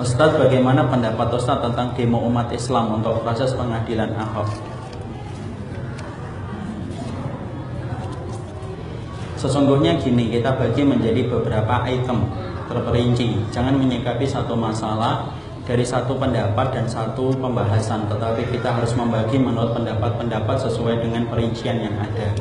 Ustadz, bagaimana pendapat Ustadz tentang demo umat Islam untuk proses pengadilan Ahok? Sesungguhnya gini, kita bagi menjadi beberapa item terperinci. Jangan menyikapi satu masalah dari satu pendapat dan satu pembahasan, tetapi kita harus membagi menurut pendapat-pendapat sesuai dengan perincian yang ada.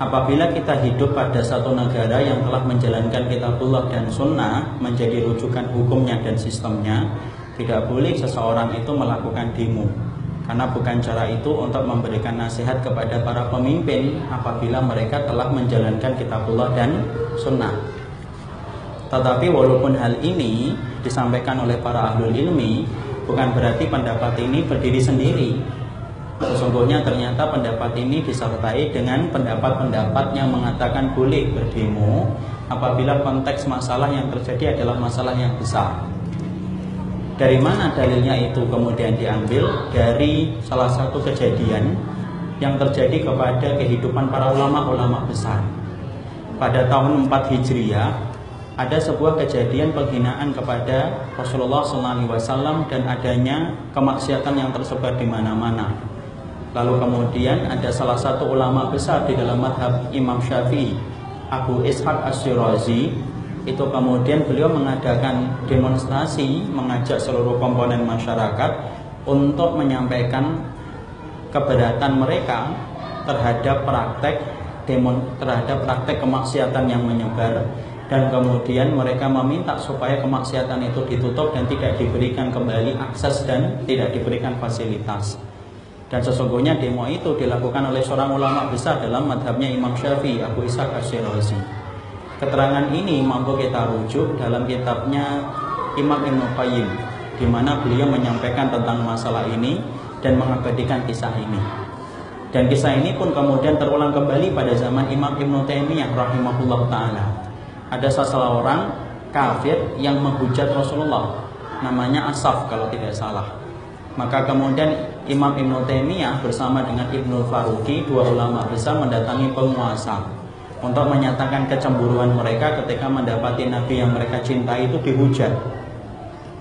Apabila kita hidup pada satu negara yang telah menjalankan kitabullah dan sunnah menjadi rujukan hukumnya dan sistemnya, tidak boleh seseorang itu melakukan demo, karena bukan cara itu untuk memberikan nasihat kepada para pemimpin apabila mereka telah menjalankan kitabullah dan sunnah. Tetapi walaupun hal ini disampaikan oleh para ahlul ilmi, bukan berarti pendapat ini berdiri sendiri. Sesungguhnya ternyata pendapat ini disertai dengan pendapat-pendapat yang mengatakan boleh berdemo apabila konteks masalah yang terjadi adalah masalah yang besar. Dari mana dalilnya itu kemudian diambil? Dari salah satu kejadian yang terjadi kepada kehidupan para ulama-ulama besar. Pada tahun 4 Hijriah ada sebuah kejadian penghinaan kepada Rasulullah SAW dan adanya kemaksiatan yang tersebar di mana-mana. Lalu kemudian ada salah satu ulama besar di dalam madhab Imam Syafi'i, Abu Ishaq Ash-Shirazi. Itu kemudian beliau mengadakan demonstrasi, mengajak seluruh komponen masyarakat untuk menyampaikan keberatan mereka terhadap praktek kemaksiatan yang menyebar, dan kemudian mereka meminta supaya kemaksiatan itu ditutup dan tidak diberikan kembali akses dan tidak diberikan fasilitas. Dan sesungguhnya demo itu dilakukan oleh seorang ulama besar dalam madhabnya Imam Syafi'i, Abu Ishaq Ash-Shirazi. Keterangan ini mampu kita rujuk dalam kitabnya Imam Ibnu Qayyim, di mana beliau menyampaikan tentang masalah ini dan mengabadikan kisah ini. Dan kisah ini pun kemudian terulang kembali pada zaman Imam Ibnu Taimiyah rahimahullah ta'ala. Ada seseorang kafir yang menghujat Rasulullah, namanya Asaf kalau tidak salah. Maka kemudian Imam Ibnu Taimiyah bersama dengan Ibnu Faruqi, dua ulama besar, mendatangi penguasa untuk menyatakan kecemburuan mereka ketika mendapati Nabi yang mereka cintai itu dihujat.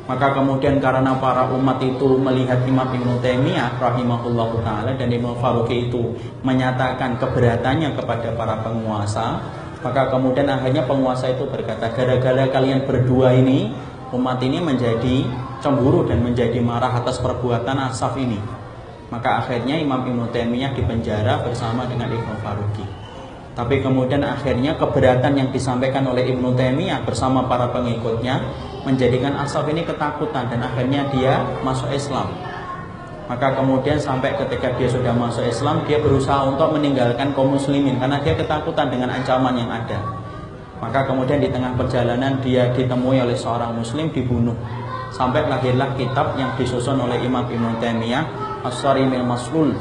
Maka kemudian karena para umat itu melihat Imam Ibnu Taimiyah rahimahullahu ta'ala dan Ibnu Faruqi itu menyatakan keberatannya kepada para penguasa, maka kemudian akhirnya penguasa itu berkata, gara-gara kalian berdua ini, umat ini menjadi cemburu dan menjadi marah atas perbuatan Asaf ini. Maka akhirnya Imam Ibnu Taimiyah dipenjara bersama dengan Ibnu Faruqi. Tapi kemudian akhirnya keberatan yang disampaikan oleh Ibnu Taimiyah bersama para pengikutnya menjadikan Asaf ini ketakutan dan akhirnya dia masuk Islam. Maka kemudian sampai ketika dia sudah masuk Islam, dia berusaha untuk meninggalkan kaum muslimin karena dia ketakutan dengan ancaman yang ada. Maka kemudian di tengah perjalanan dia ditemui oleh seorang muslim, dibunuh. Sampai lahirlah kitab yang disusun oleh Imam Ibnu Taimiyah, As-Sarimil Maslul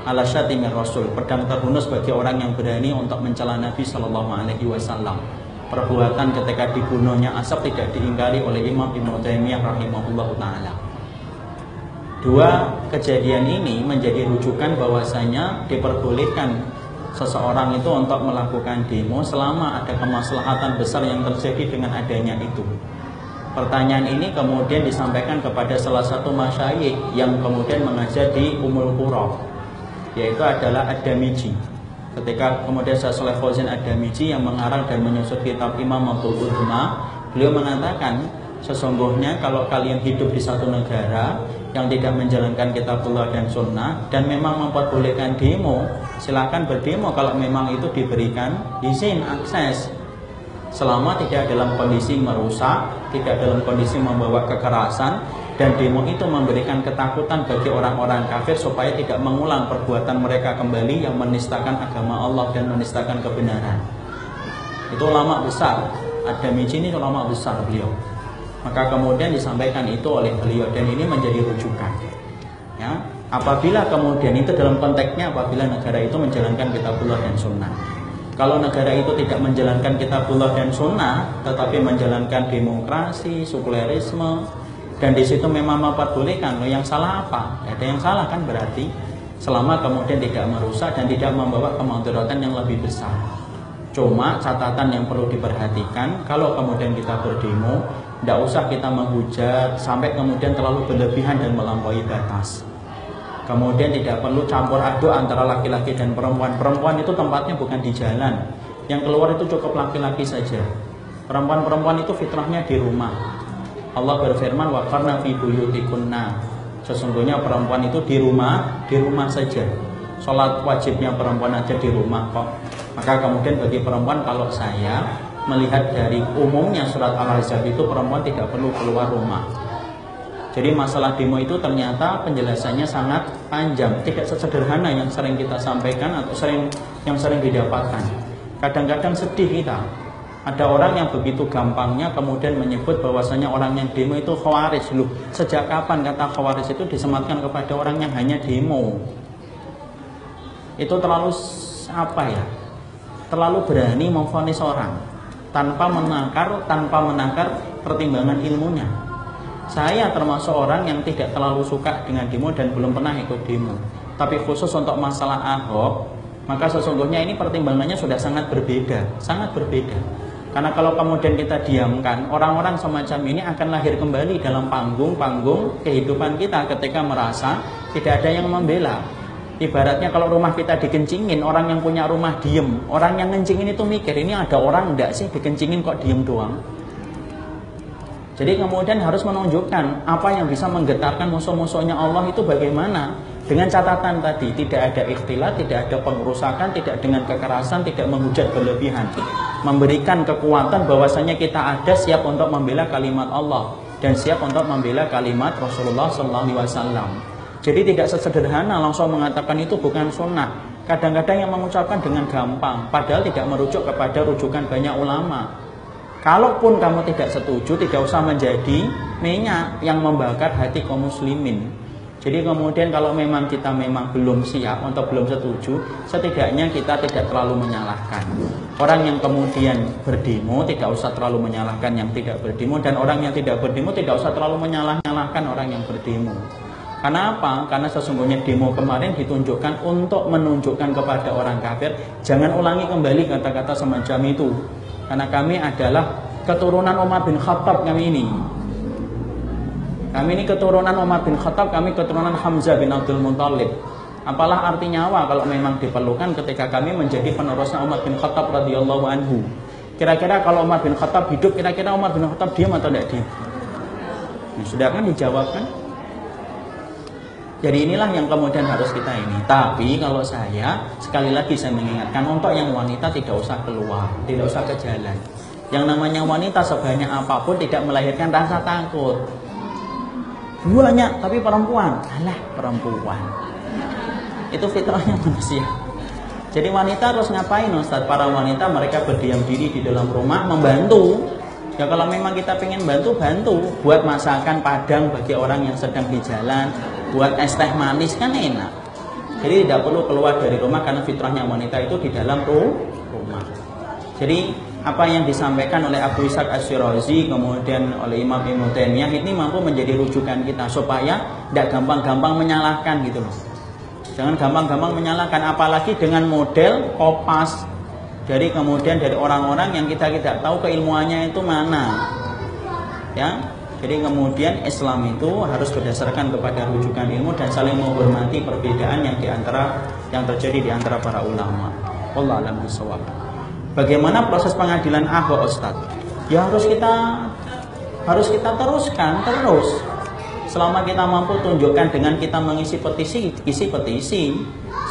ala Syatimir Rasul, pedang terhunus bagi orang yang berani untuk mencela Nabi SAW. Perbuatan ketika dibunuhnya Asaf tidak diingkari oleh Imam Ibnu Taimiyah rahimahullahu ta'ala. Dua kejadian ini menjadi rujukan bahwasanya diperbolehkan seseorang itu untuk melakukan demo selama ada kemaslahatan besar yang terjadi dengan adanya itu. Pertanyaan ini kemudian disampaikan kepada salah satu masyayikh yang kemudian mengajar di Ummul Qura, yaitu adalah Ad-Damiji. Ketika kemudian Syekh Shalih Fauzan Ad-Damiji yang mengarang dan menyusun kitab Imam Mabul Ulama, beliau mengatakan, sesungguhnya kalau kalian hidup di satu negara yang tidak menjalankan kitabullah dan sunnah dan memang memperbolehkan demo, silakan berdemo kalau memang itu diberikan izin akses, selama tidak dalam kondisi merusak, tidak dalam kondisi membawa kekerasan, dan demo itu memberikan ketakutan bagi orang-orang kafir supaya tidak mengulang perbuatan mereka kembali yang menistakan agama Allah dan menistakan kebenaran. Itu ulama besar, Ad-Damiji ini ulama besar beliau. Maka kemudian disampaikan itu oleh beliau dan ini menjadi rujukan. Ya, apabila kemudian itu dalam konteksnya apabila negara itu menjalankan kitabullah dan sunnah. Kalau negara itu tidak menjalankan kitabullah dan sunnah, tetapi menjalankan demokrasi, sekulerisme, dan di situ memang memperbolehkan, loh yang salah apa? Ada yang salah kan berarti, selama kemudian tidak merusak dan tidak membawa kemudaratan yang lebih besar. Cuma catatan yang perlu diperhatikan, kalau kemudian kita berdemo, Tidak usah kita menghujat sampai kemudian terlalu berlebihan dan melampaui batas. Kemudian tidak perlu campur aduk antara laki-laki dan perempuan. Perempuan itu tempatnya bukan di jalan. Yang keluar itu cukup laki-laki saja. Perempuan-perempuan itu fitrahnya di rumah. Allah berfirman, wa qarna fi buyutikunna. Sesungguhnya perempuan itu di rumah saja. Sholat wajibnya perempuan aja di rumah kok. Maka kemudian bagi perempuan, kalau saya melihat dari umumnya surat Al-Ahzab itu, perempuan tidak perlu keluar rumah. Jadi masalah demo itu ternyata penjelasannya sangat panjang, tidak sesederhana yang sering kita sampaikan atau yang sering didapatkan. Kadang-kadang sedih kita, ada orang yang begitu gampangnya kemudian menyebut bahwasanya orang yang demo itu khawarij. Loh, sejak kapan kata khawarij itu disematkan kepada orang yang hanya demo? Itu terlalu terlalu berani memvonis orang tanpa menakar pertimbangan ilmunya. Saya termasuk orang yang tidak terlalu suka dengan demo dan belum pernah ikut demo. Tapi khusus untuk masalah Ahok, maka sesungguhnya ini pertimbangannya sudah sangat berbeda. Karena kalau kemudian kita diamkan, orang-orang semacam ini akan lahir kembali dalam panggung-panggung kehidupan kita ketika merasa tidak ada yang membela. Ibaratnya kalau rumah kita dikencingin, orang yang punya rumah diem, orang yang ngencingin itu mikir, ini ada orang enggak sih dikencingin kok diem doang. Jadi kemudian harus menunjukkan apa yang bisa menggetarkan musuh-musuhnya Allah itu bagaimana. Dengan catatan tadi, tidak ada ikhtilat, tidak ada pengerusakan, tidak dengan kekerasan, tidak menghujat berlebihan. Memberikan kekuatan bahwasanya kita ada siap untuk membela kalimat Allah dan siap untuk membela kalimat Rasulullah SAW. Jadi tidak sesederhana langsung mengatakan itu bukan sunnah. Kadang-kadang yang mengucapkan dengan gampang, padahal tidak merujuk kepada rujukan banyak ulama. Kalaupun kamu tidak setuju, tidak usah menjadi minyak yang membakar hati kaum muslimin. Jadi kemudian kalau memang kita belum siap atau belum setuju, setidaknya kita tidak terlalu menyalahkan. Orang yang kemudian berdemo tidak usah terlalu menyalahkan yang tidak berdemo, dan orang yang tidak berdemo tidak usah terlalu menyalahkan orang yang berdemo. Karena apa? Karena sesungguhnya demo kemarin ditunjukkan untuk menunjukkan kepada orang kafir, jangan ulangi kembali kata-kata semacam itu. Karena kami adalah keturunan Umar bin Khattab kami ini. Kami ini keturunan Umar bin Khattab, kami keturunan Hamzah bin Abdul Muttalib. Apalah arti nyawa kalau memang diperlukan ketika kami menjadi penerusnya Umar bin Khattab radhiyallahu anhu. Kira-kira kalau Umar bin Khattab hidup, kira-kira Umar bin Khattab diam atau tidak diam? Nah, sudah kan dijawabkan. Jadi inilah yang kemudian harus kita ini. Tapi kalau saya, sekali lagi saya mengingatkan, untuk yang wanita tidak usah keluar, tidak usah ke jalan. Yang namanya wanita sebanyak apapun tidak melahirkan rasa takut. Banyak, tapi perempuan, alah perempuan. Itu fitrahnya manusia. Jadi wanita harus ngapain Ustaz? Para wanita mereka berdiam diri di dalam rumah membantu. Ya kalau memang kita pengen bantu, buat masakan Padang bagi orang yang sedang di jalan, buat es teh manis kan enak. Jadi tidak perlu keluar dari rumah karena fitrahnya wanita itu di dalam rumah. Jadi apa yang disampaikan oleh Abu Ishaq Ash-Shirazi kemudian oleh Imam Ibnu Taimiyah ini mampu menjadi rujukan kita supaya tidak gampang-gampang menyalahkan gitu loh. Jangan gampang-gampang menyalahkan, apalagi dengan model kopas. Jadi kemudian dari orang-orang yang kita tidak tahu keilmuannya itu mana. Ya. Jadi kemudian Islam itu harus berdasarkan kepada rujukan ilmu dan saling menghormati perbedaan yang terjadi di antara para ulama. Wallahu a'lam bishawab. Bagaimana proses pengadilan Ahok, Ustaz? Ya harus kita teruskan terus. Selama kita mampu tunjukkan dengan kita mengisi petisi, isi petisi.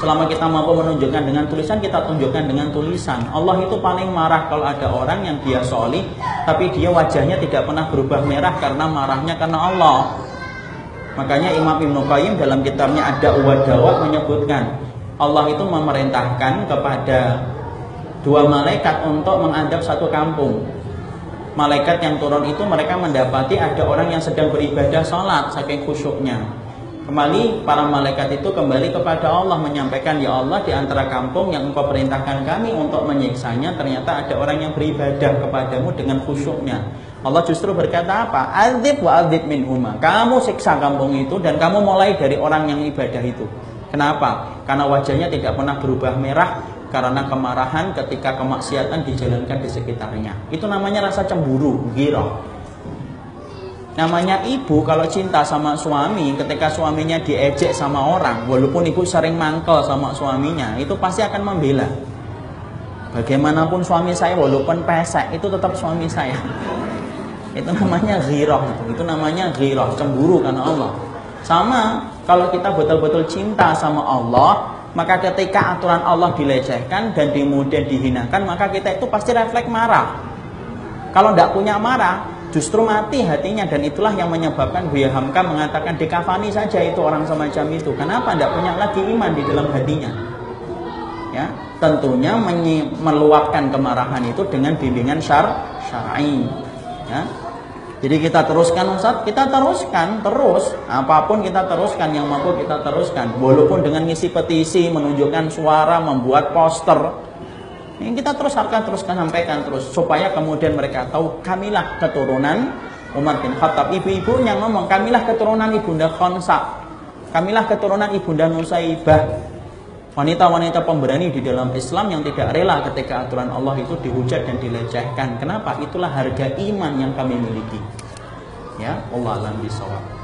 Selama kita mampu menunjukkan dengan tulisan, kita tunjukkan dengan tulisan. Allah itu paling marah kalau ada orang yang dia sholih, tapi dia wajahnya tidak pernah berubah merah karena marahnya karena Allah. Makanya Imam Ibnu Qayyim dalam kitabnya Ad-Da'u wad-Dawa menyebutkan, Allah itu memerintahkan kepada dua malaikat untuk mengadab satu kampung. Malaikat yang turun itu mereka mendapati ada orang yang sedang beribadah sholat saking khusyuknya. Kembali para malaikat itu kembali kepada Allah menyampaikan, ya Allah, di antara kampung yang engkau perintahkan kami untuk menyiksanya ternyata ada orang yang beribadah kepadamu dengan khusyuknya. Allah justru berkata apa? Adzib wa adzib minhuma. Kamu siksa kampung itu dan kamu mulai dari orang yang ibadah itu. Kenapa? Karena wajahnya tidak pernah berubah merah karena kemarahan ketika kemaksiatan dijalankan di sekitarnya. Itu namanya rasa cemburu, ghirah. Namanya ibu kalau cinta sama suami, ketika suaminya diejek sama orang, walaupun ibu sering mangkel sama suaminya, itu pasti akan membela. Bagaimanapun suami saya, walaupun pesek, itu tetap suami saya. Itu namanya ghirah, itu namanya ghirah, cemburu karena Allah. Sama kalau kita betul-betul cinta sama Allah, maka ketika aturan Allah dilecehkan dan kemudian dihinakan, maka kita itu pasti refleks marah. Kalau tidak punya marah, justru mati hatinya, dan itulah yang menyebabkan Buya Hamka mengatakan dikafani saja itu orang semacam itu. Kenapa? Tidak punya lagi iman di dalam hatinya. Ya, tentunya meluapkan kemarahan itu dengan bimbingan syar'i. Ya. Jadi kita teruskan Ustaz, kita teruskan terus, apapun kita teruskan, yang mampu kita teruskan, walaupun dengan ngisi petisi, menunjukkan suara, membuat poster. Ini kita akan teruskan, sampaikan terus, supaya kemudian mereka tahu kamilah keturunan Umar bin Khattab. Ibu-ibu yang ngomong, kamilah keturunan Ibunda Khonsa, kamilah keturunan Ibunda Nusaibah. Wanita-wanita pemberani di dalam Islam yang tidak rela ketika aturan Allah itu dihujat dan dilecehkan. Kenapa? Itulah harga iman yang kami miliki. Ya, Allah alam bisawab.